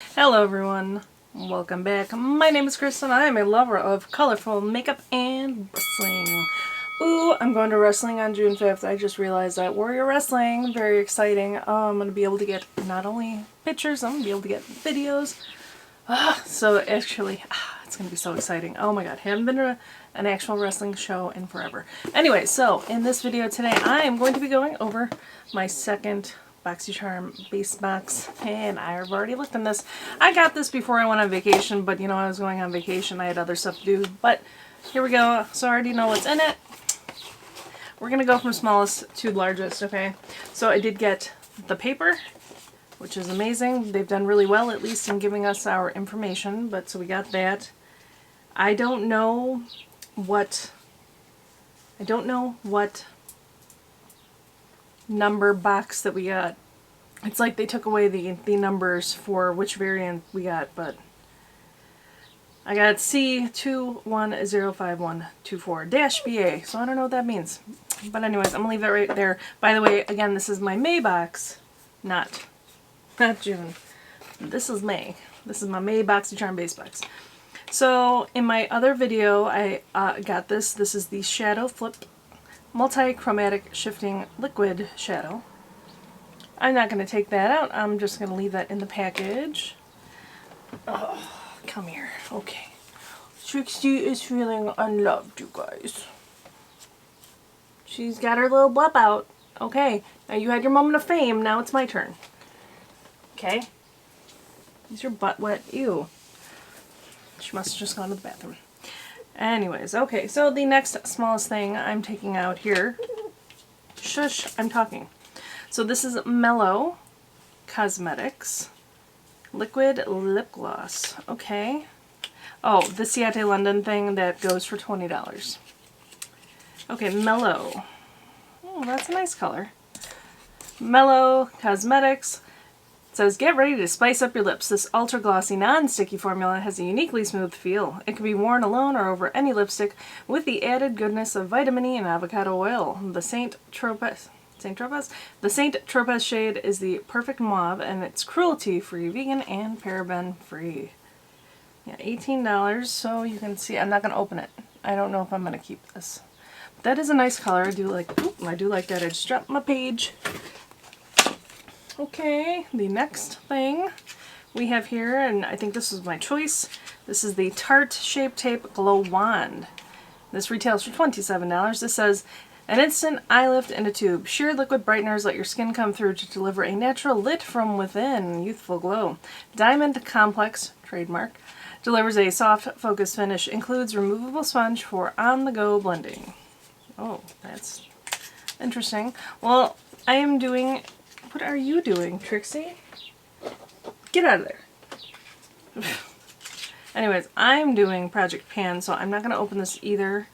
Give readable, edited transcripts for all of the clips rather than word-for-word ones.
Hello everyone, welcome back. My name is Chris and I am a lover of colorful makeup and wrestling. Ooh, I'm going to wrestling on June 5th. I just realized that Warrior Wrestling, very exciting. I'm going to be able to get not only pictures, I'm going to be able to get videos. So actually, it's going to be so exciting. Oh my god, haven't been to an actual wrestling show in forever. Anyway, so in this video today, I am going to be going over my second Boxycharm Base Box, and I've already looked in this. I got this before I went on vacation, but you know, I was going on vacation, I had other stuff to do, but here we go. So I already know what's in it. We're going to go from smallest to largest, okay? So I did get the paper, which is amazing. They've done really well, at least in giving us our information, but so we got that. I don't know what number box that we got. It's like they took away the numbers for which variant we got, but I got C210524-BA, so I don't know what that means. But anyways, I'm gonna leave that right there. By the way, again, this is my May box, not June. This is May. This is my May Boxycharm Base Box. So in my other video, I got this. This is the Shadow Flip Multi-Chromatic Shifting Liquid Shadow. I'm not going to take that out. I'm just going to leave that in the package. Oh, come here. Okay. Trixie is feeling unloved, you guys. She's got her little blep out. Okay. Now you had your moment of fame. Now it's my turn. Okay. Is your butt wet? Ew. She must have just gone to the bathroom. Anyways, okay, so the next smallest thing I'm taking out here, shush, I'm talking. So this is Kab Cosmetics Liquid Lip Gloss, okay. Oh, the Ciate London thing that goes for $20. Okay, Mellow. Oh, that's a nice color. Kab Cosmetics. Says, get ready to spice up your lips. This ultra glossy, non-sticky formula has a uniquely smooth feel. It can be worn alone or over any lipstick with the added goodness of vitamin E and avocado oil. The Saint Tropez shade is the perfect mauve, and it's cruelty-free, vegan, and paraben-free. Yeah, $18, so you can see. I'm not going to open it. I don't know if I'm going to keep this. But that is a nice color. I do like that. I just dropped my page. Okay, the next thing we have here, and I think this was my choice, this is the Tarte Shape Tape Glow Wand. This retails for $27. This says, an instant eye lift in a tube. Sheer liquid brighteners let your skin come through to deliver a natural lit from within youthful glow. Diamond Complex, trademark, delivers a soft focused finish. Includes removable sponge for on-the-go blending. Oh, that's interesting. Well, I am doing... What are you doing, Trixie? Get out of there. Anyways, I'm doing Project Pan, so I'm not going to open this either.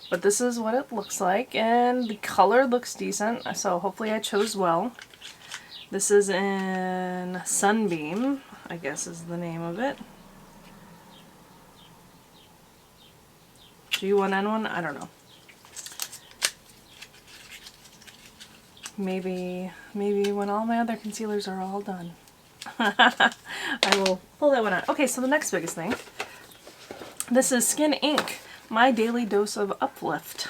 But this is what it looks like, and the color looks decent, so hopefully I chose well. This is in Sunbeam, I guess is the name of it. G1N1? I don't know. Maybe when all my other concealers are all done. I will pull that one out. Okay, so the next biggest thing. This is Skin Ink, My Daily Dose of Uplift.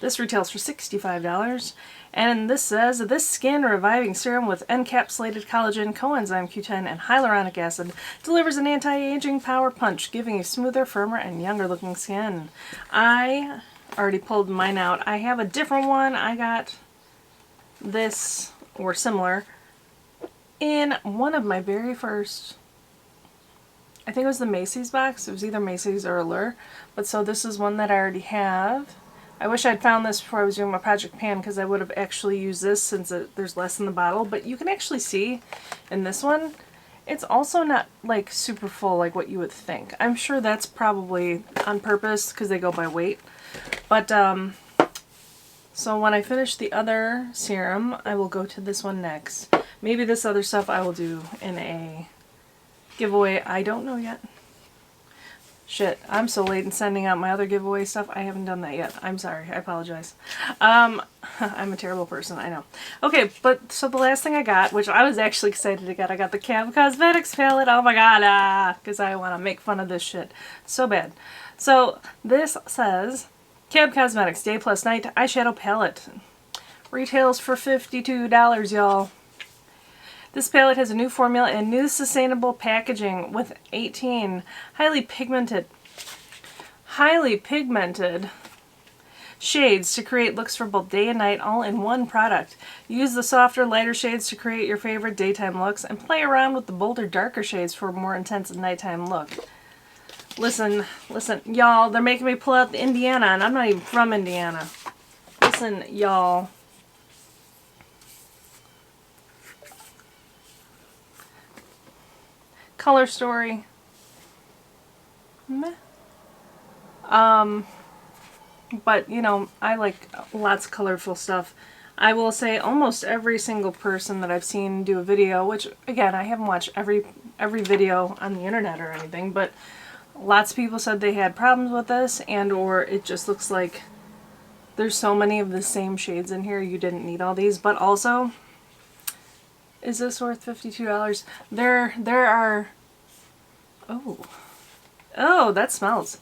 This retails for $65. And this says, this skin reviving serum with encapsulated collagen, coenzyme Q10, and hyaluronic acid delivers an anti-aging power punch, giving you smoother, firmer, and younger looking skin. I already pulled mine out. I have a different one. I got this, or similar, in one of my very first, I think it was the Macy's box. It was either Macy's or Allure. But so this is one that I already have. I wish I'd found this before I was doing my Project Pan, because I would have actually used this since there's less in the bottle. But you can actually see in this one, it's also not like super full like what you would think. I'm sure that's probably on purpose because they go by weight. But so when I finish the other serum, I will go to this one next. Maybe this other stuff I will do in a giveaway. I don't know yet. Shit, I'm so late in sending out my other giveaway stuff. I haven't done that yet. I'm sorry. I apologize. I'm a terrible person, I know. Okay, but so the last thing I got, which I was actually excited to get, I got the Kab Cosmetics palette. Oh my god, because I want to make fun of this shit so bad. So this says, Kab Cosmetics Day Plus Night Eyeshadow Palette. Retails for $52, y'all. This palette has a new formula and new sustainable packaging with 18 highly pigmented shades to create looks for both day and night, all in one product. Use the softer, lighter shades to create your favorite daytime looks and play around with the bolder, darker shades for a more intense nighttime look. Listen, y'all, they're making me pull out the Indiana, and I'm not even from Indiana. Listen, y'all. Color story. Meh. But, you know, I like lots of colorful stuff. I will say almost every single person that I've seen do a video, which, again, I haven't watched every video on the internet or anything, but lots of people said they had problems with this, and or it just looks like there's so many of the same shades in here, you didn't need all these. But also, is this worth $52? There are... Oh, that smells.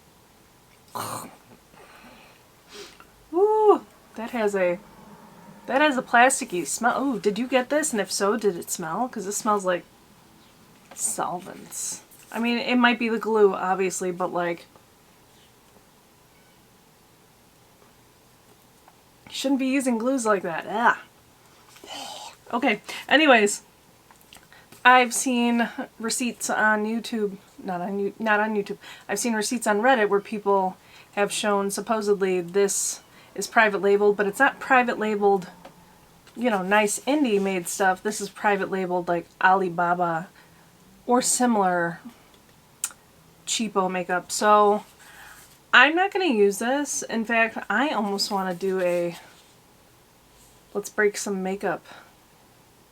Ooh, that has a plasticky smell. Ooh, did you get this? And if so, did it smell? Because this smells like solvents. I mean, it might be the glue, obviously, but like, you shouldn't be using glues like that. Ah. Okay, anyways, I've seen receipts on YouTube, not on YouTube. I've seen receipts on Reddit where people have shown supposedly this is private labeled, but it's not private labeled, you know, nice indie made stuff. This is private labeled like Alibaba or similar cheapo makeup. So I'm not going to use this. In fact, I almost want to do a let's break some makeup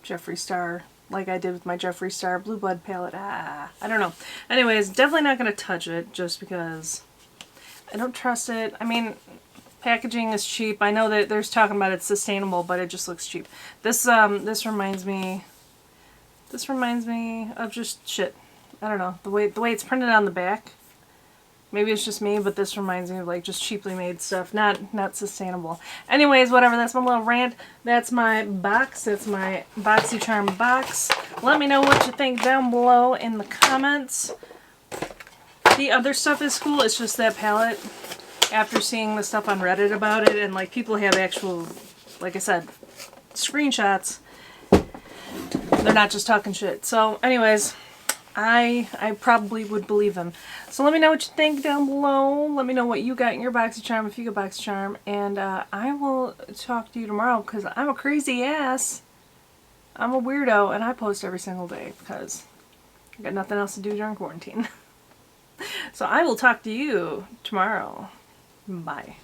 Jeffree Star, like I did with my Jeffree Star Blue Blood palette. I don't know. Anyways, definitely not going to touch it just because I don't trust it. I mean, packaging is cheap. I know that there's talking about it's sustainable, but it just looks cheap. This reminds me of just shit. I don't know. The way it's printed on the back. Maybe it's just me, but this reminds me of like just cheaply made stuff, not sustainable. Anyways, whatever, that's my little rant. That's my box. That's my Boxycharm box. Let me know what you think down below in the comments. The other stuff is cool. It's just that palette. After seeing the stuff on Reddit about it, and like people have actual, like I said, screenshots. They're not just talking shit. So anyways, I probably would believe them. So let me know what you think down below. Let me know what you got in your Boxycharm, if you got Boxycharm, and I will talk to you tomorrow because I'm a crazy ass. I'm a weirdo, and I post every single day because I got nothing else to do during quarantine. So I will talk to you tomorrow. Bye.